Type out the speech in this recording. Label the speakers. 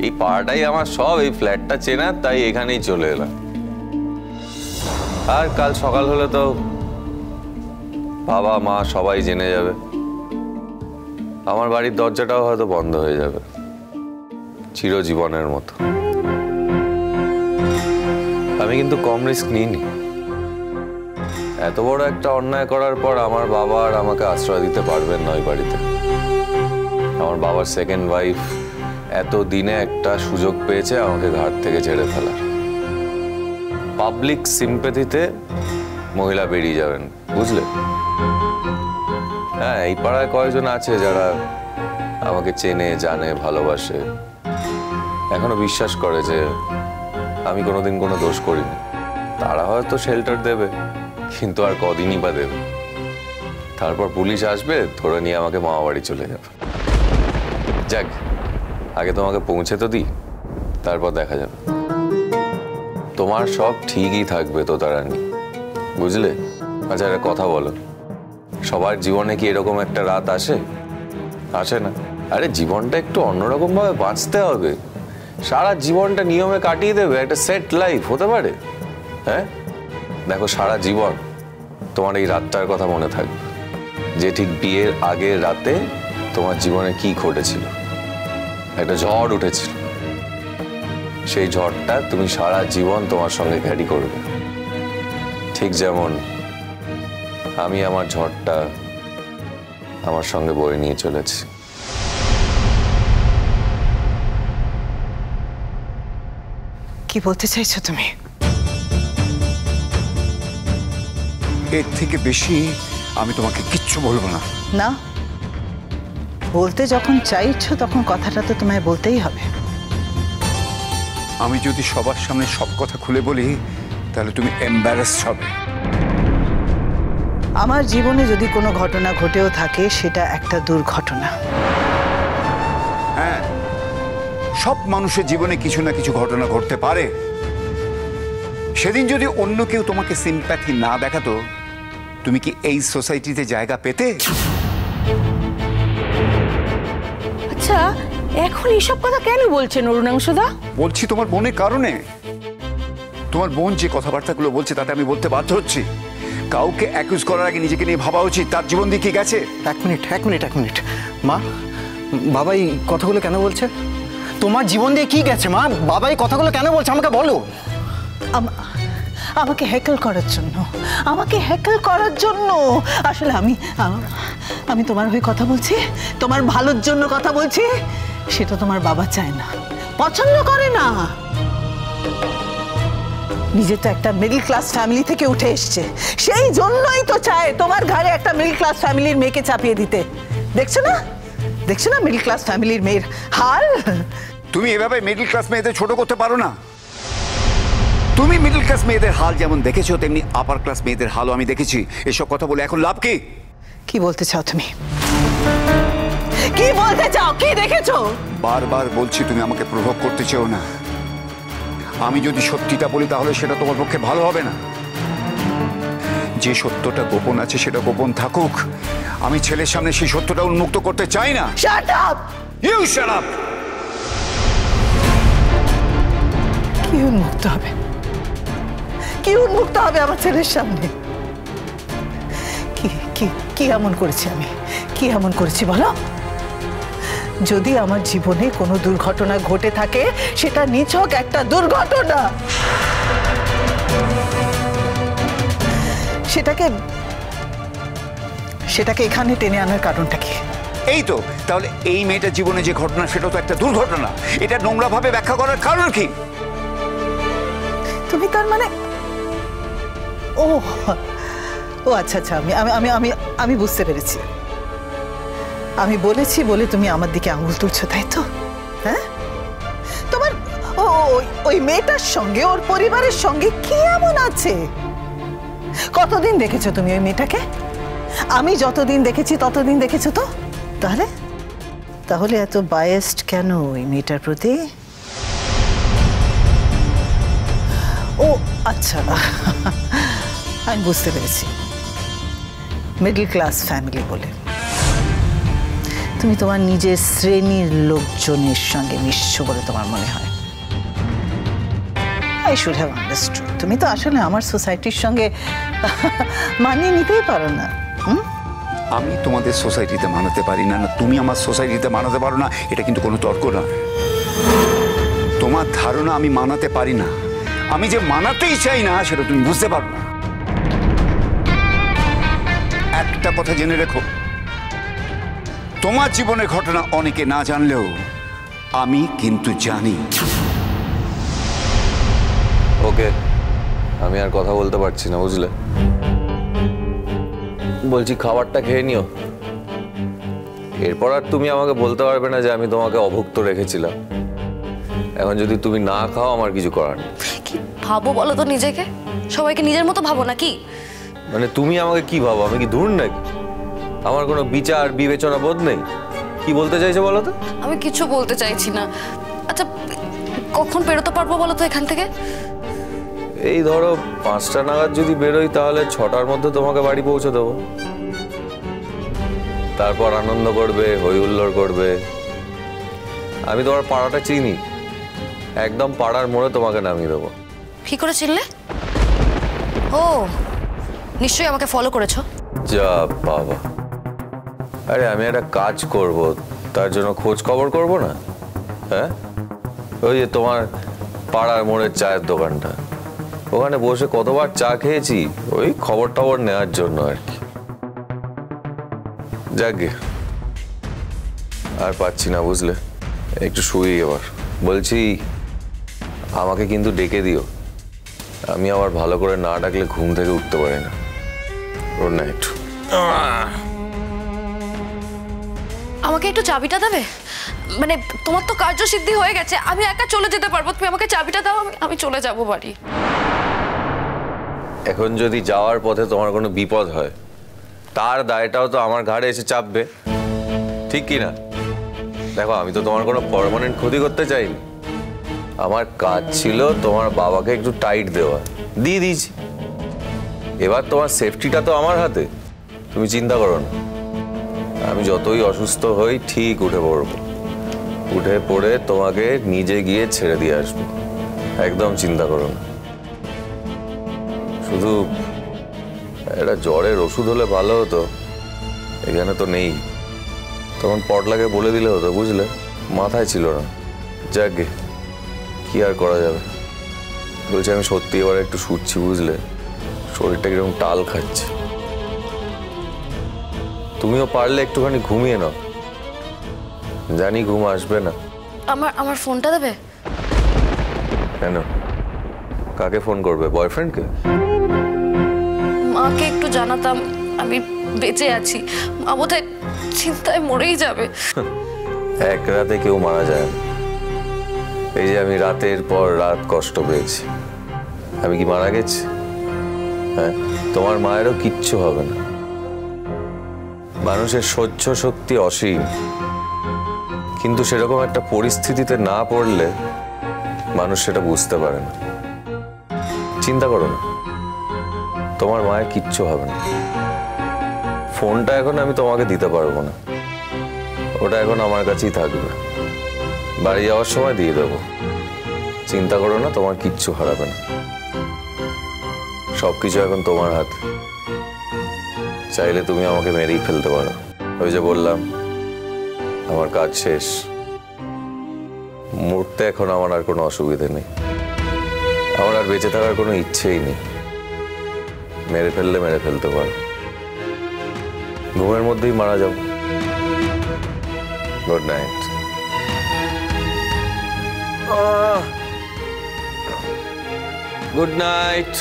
Speaker 1: এই পাড়াটাই আমার সব, এই ফ্ল্যাটটা চেনা, তাই এখানেই চলে এলাম। আর কাল সকাল হলে তো বাবা মা সবাই জেনে যাবে, আমার বাড়ির দরজাটাও হয়তো বন্ধ হয়ে যাবে চিরজীবনের মতো। আমি কিন্তু কম রিস্ক নিইনি। এত বড় একটা অন্যায় করার পর আমার বাবা আর আমাকে আশ্রয় দিতে পারবেন না ওই বাড়িতে। আমার বাবার সেকেন্ড ওয়াইফ এত দিনে একটা সুযোগ পেয়েছে আমাকে ঘাট থেকে ঝেড়ে ফেলার। পাবলিক সিম্প্যাথিতে মহিলা বেরিয়ে যাবেন, বুঝলে? হ্যাঁ, এই পাড়ায় কয়েকজন আছে যারা আমাকে চেনে, জানে, ভালোবাসে, এখনো বিশ্বাস করে যে আমি কোনোদিন কোনো দোষ করিনি। তারা হয়তো শেল্টার দেবে, কিন্তু আর কদিনই বা দেবে। তারপর পুলিশ আসবে, ধরে নিয়ে আমাকে মামা বাড়ি চলে যাবে। যাক, আগে তোমাকে পৌঁছে তো দিই, তারপর দেখা যাবে। তোমার সব ঠিকই থাকবে তো তারানি, বুঝলে? আচ্ছা, একটা কথা বলো, সবার জীবনে কি এরকম একটা রাত আসে? আসে না। আরে জীবনটা একটু অন্যরকম ভাবে বাঁচতে হবে। সারা জীবনটা নিয়মে কাটিয়ে দেবে একটা সেট লাইফ হতে পারে? হ্যাঁ, দেখো, সারা জীবন তোমার এই রাতটার কথা মনে থাকবে, যে ঠিক বিয়ের আগের রাতে তোমার জীবনে কি ঘটেছিল। একটা ঝড় উঠেছিল, সেই ঝড়টা তুমি সারা জীবন তোমার সঙ্গে ক্যারি করবে। ঠিক যেমন আমি আমার ঝড়টা আমার সঙ্গে বয়ে নিয়ে চলেছি।
Speaker 2: কি বলতে চাইছো তুমি?
Speaker 3: এর থেকে বেশি আমি তোমাকে কিচ্ছু বলবো না।
Speaker 2: না, বলতে যখন চাইছো তখন কথাটা তো তোমায় বলতেই হবে।
Speaker 3: আমি যদি সবার সামনে সব কথা খুলে বলি তাহলে তুমি এম্বারাসড হবে।
Speaker 2: আমার জীবনে যদি কোনো ঘটনা ঘটেও থাকে সেটা একটা দুর্ঘটনা।
Speaker 3: হ্যাঁ, সব মানুষের জীবনে কিছু না কিছু ঘটনা ঘটতে পারে। সেদিন যদি অন্য কেউ তোমাকে সিম্প্যাথি না দেখাতো, তুমি কি এই সোসাইটিতে জায়গা পেতে?
Speaker 4: আচ্ছা, এখন এইসব কথা কেন বলছেন অরুণাংশুদা?
Speaker 3: বলছি তোমার বোনের কারণে। তোমার বোন যে কথাবার্তাগুলো বলছে তাতে আমি বলতে বাধ্য হচ্ছি, কাউকে অ্যাকিউজ করার আগে নিজেকে নিয়ে ভাবা উচিত তার জীবন দিয়ে কি গেছে।
Speaker 5: এক মিনিট মা, বাবা এই কথাগুলো কেন বলছে? তোমার জীবন দিয়ে কি গেছে মা? বাবা এই কথাগুলো কেন বলছে আমাকে বলো।
Speaker 2: আমাকে হ্যাকল করার জন্য, আসলে আমি তোমার হয়ে কথা বলছি, তোমার ভালোর জন্য কথা বলছি। সেটা তোমার বাবা চায় না, পছন্দ করে না। নিজে তো একটা মিডল ক্লাস ফ্যামিলি থেকে উঠে এসছে, সেই জন্যই তো চায় তোমার ঘরে একটা মিডল ক্লাস ফ্যামিলির মেয়েকে চাপিয়ে দিতে। দেখছো না মিডল ক্লাস ফ্যামিলির মেয়ের হাল?
Speaker 3: তুমি এভাবে মিডল ক্লাস মেয়েদের ছোট করতে পারো না। তুমি মিডল ক্লাস মেয়েদের হাল যেমন দেখেছো, তেমনি আপার ক্লাস মেয়েদের হালও আমি দেখেছি। এসব কথা বলে এখন লাভ কি?
Speaker 2: কি বলতে চাও তুমি? কি বলতে চাও? কি দেখেছো?
Speaker 3: বারবার বলছি তুমি আমাকে প্রভোগ করতে চাও না। আমি যদি সত্যিটা বলি তাহলে সেটা তোমার পক্ষে ভালো হবে না। যে সত্যটা গোপন আছে সেটা গোপন থাকুক। আমি ছেলের সামনে সেই সত্যটা উন্মুক্ত করতে চাই না।
Speaker 2: Shut up!
Speaker 3: You shut up!
Speaker 2: কি উন্মুক্ত হবে? কি উন্মুক্ত হবে আমার ছেলের সামনে? কি এমন করেছি আমি? কি এমন করেছি বলো? যদি আমার জীবনে কোনো দুর্ঘটনা ঘটে থাকে সেটা নিছক একটা দুর্ঘটনা। সেটাকে এখানে টেনে আনার কারণটা কি?
Speaker 3: এই তো, তাহলে এই মেয়েটার জীবনে যে ঘটনা সেটা তো একটা দুর্ঘটনা। এটা নোংরা ভাবে ব্যাখ্যা করার কারণ কি?
Speaker 2: তুমি তার মানে ও আচ্ছা, আমি বুঝতে পেরেছি। আমি বলেছি বলে তুমি আমার দিকে আঙুল তুলছো, তাই তো? হ্যাঁ, তোমার ওই মেয়েটার সঙ্গে, ওর পরিবারের সঙ্গে কি এমন আছে? কতদিন দেখেছো তুমি ওই মেয়েটাকে? আমি যতদিন দেখেছি ততদিন দেখেছো তো? তাহলে এত বায়াসড কেন ওই মেয়েটার প্রতি? ও আচ্ছা, আমি বুঝতে পেরেছি, মিডল ক্লাস ফ্যামিলি বলে। তুমি তোমার নিজের শ্রেণীর লোকজনের সঙ্গে মিশছো বলে তোমার মনে হয়। I should have understood. তুমি তো আসলে আমার সোসাইটির সঙ্গে মানিয়ে নিতেই পারো না।
Speaker 3: আমি তোমাদের সোসাইটিতে মানাতে পারি না, না তুমি আমার সোসাইটিতে মানাতে পারো না, এটা কিন্তু কোনো তর্ক না। তোমার ধারণা আমি মানাতে পারি না, আমি যে মানাতেই চাই না সেটা তুমি বুঝতে পারো না। একটা কথা জেনে রেখো, তোমার জীবনের ঘটনা অনেকে না জানলেও আমি কিন্তু জানি।
Speaker 1: ওকে, আমি আর কথা বলতে পারছি না, বুঝলে? বলছি খাবারটা খেয়ে নিও, এরপর আর তুমি আমাকে বলতে পারবে না যে আমি তোমাকে অভুক্ত রেখেছিলাম। এখন যদি তুমি না খাও আমার কিছু করার নেই।
Speaker 6: কি ভাবো বলো তো নিজেকে? সবাইকে নিজের মতো ভাবো নাকি?
Speaker 1: মানে তুমি আমাকে কি ভাবো? আমি কি ধুর নাকি? আমার কোনো বিচার বিবেচনা বোধ নেই? কি বলতে চাইছো বলো তো?
Speaker 6: আমি কিছু বলতে চাইছি না। আচ্ছা কখন বেরোতে পারবো বলো তো এখান থেকে?
Speaker 1: এই ধরো 5টা নাগাদ যদি বেরোই তাহলে 6টার মধ্যে তোমাকে বাড়ি পৌঁছে দেবো। তারপর আনন্দ করবে, হই হুল্লোড় করবে। আমি তোমার পাড়াটা চিনি, একদম পাড়ার মোড়ে তোমাকে নামিয়ে দেবো।
Speaker 6: কি করে চিনলে? ও নিশ্চয়ই আমাকে ফলো করেছো।
Speaker 1: যা বাবা, আরে আমি একটা কাজ করব, তার জন্য খোঁজ খবর করব না? হ্যাঁ, ওই যে তোমার পাড়ার মোড়ের চায়ের দোকানটা, ওখানে বসে কতবার চা খেয়েছি, ওই খবর টবর নেওয়ার জন্য আর কি। যাকে আর পাচ্ছি না, বুঝলে? একটু শুই এবার। বলছি আমাকে কিন্তু ডেকে দিও, আমি আবার ভালো করে না ডাকলে ঘুম থেকে উঠতে পারি না। Good night.
Speaker 6: আমাকে একটু চাবিটা দেবে? মানে তোমার তো কার্যসিদ্ধি হয়ে গেছে, আমি একা চলে যেতে পারবো, তুমি আমাকে চাবিটা দাও, আমি চলে যাব বাড়ি।
Speaker 1: এখন যদি যাওয়ার পথে তোমার কোনো বিপদ হয়, তার দায়টাও তো আমার ঘাড়ে এসে চাপবে, ঠিক কি না? দেখো আমি তো তোমার কোনো পার্মানেন্ট ক্ষতি করতে চাইনি। আমার কাজ ছিল তোমার বাবাকে একটু টাইট দেওয়া, দিয়ে দিয়েছি। এবার তোমার সেফটিটা তো আমার হাতে, তুমি চিন্তা করো না। আমি যতই অসুস্থ হই ঠিক উঠে পড়বো, উঠে পড়ে তোমাকে নিজে গিয়ে ছেড়ে দিয়ে আসবো, একদম চিন্তা করো না। শুধু একটা জ্বরের ওষুধ হলে ভালো হতো, এখানে তো নেই। তখন পটলাকে বলে দিলে হতো, বুঝলে? মাথায় ছিল না। যাকে কি আর করা যাবে। বলছি আমি সত্যি এবার একটু শুচ্ছি, বুঝলে? শরীরটা কিরকম টাল খাচ্ছে। তুমিও পারলে একটুখানি ঘুমিয়ে নাও, জানি ঘুম আসবে না।
Speaker 6: আমার ফোনটা দেবে?
Speaker 1: কেন? কাকে ফোন করবে? বয়ফ্রেন্ডকে?
Speaker 6: মাকে একটু জানাতাম আমি বেঁচে আছি, মা বোধহয় চিন্তায় মরেই যাবে।
Speaker 1: এক রাতে কেউ মারা যায় না। এই যে আমি রাতের পর রাত কষ্ট পেয়েছি, আমি কি মারা গেছি? হ্যাঁ, তোমার মায়েরও কিচ্ছু হবে না। মানুষের সহ্য শক্তি অসীম, কিন্তু সেরকম একটা পরিস্থিতিতে না পড়লে মানুষ সেটা বুঝতে পারে না। চিন্তা করো না, তোমার মায়ের কিচ্ছু হবে না। ফোনটা এখন আমি তোমাকে দিতে পারবো না, ওটা এখন আমার কাছেই থাকবে। বাড়ি যাওয়ার সময় দিয়ে দেবো। চিন্তা করো না, তোমার কিচ্ছু হারাবে না। সবকিছু এখন তোমার হাতে। চাইলে তুমি আমাকে মেরেই ফেলতে পারো। ওই যে বললাম, আমার কাজ শেষ। মরতে এখন আমার আর কোনো অসুবিধে নেই, আমার আর বেঁচে থাকার কোনো ইচ্ছেই নেই। মেরে ফেললে মেরে ফেলতে পারো, ঘুমের মধ্যেই মারা যাও। Good night. Good night.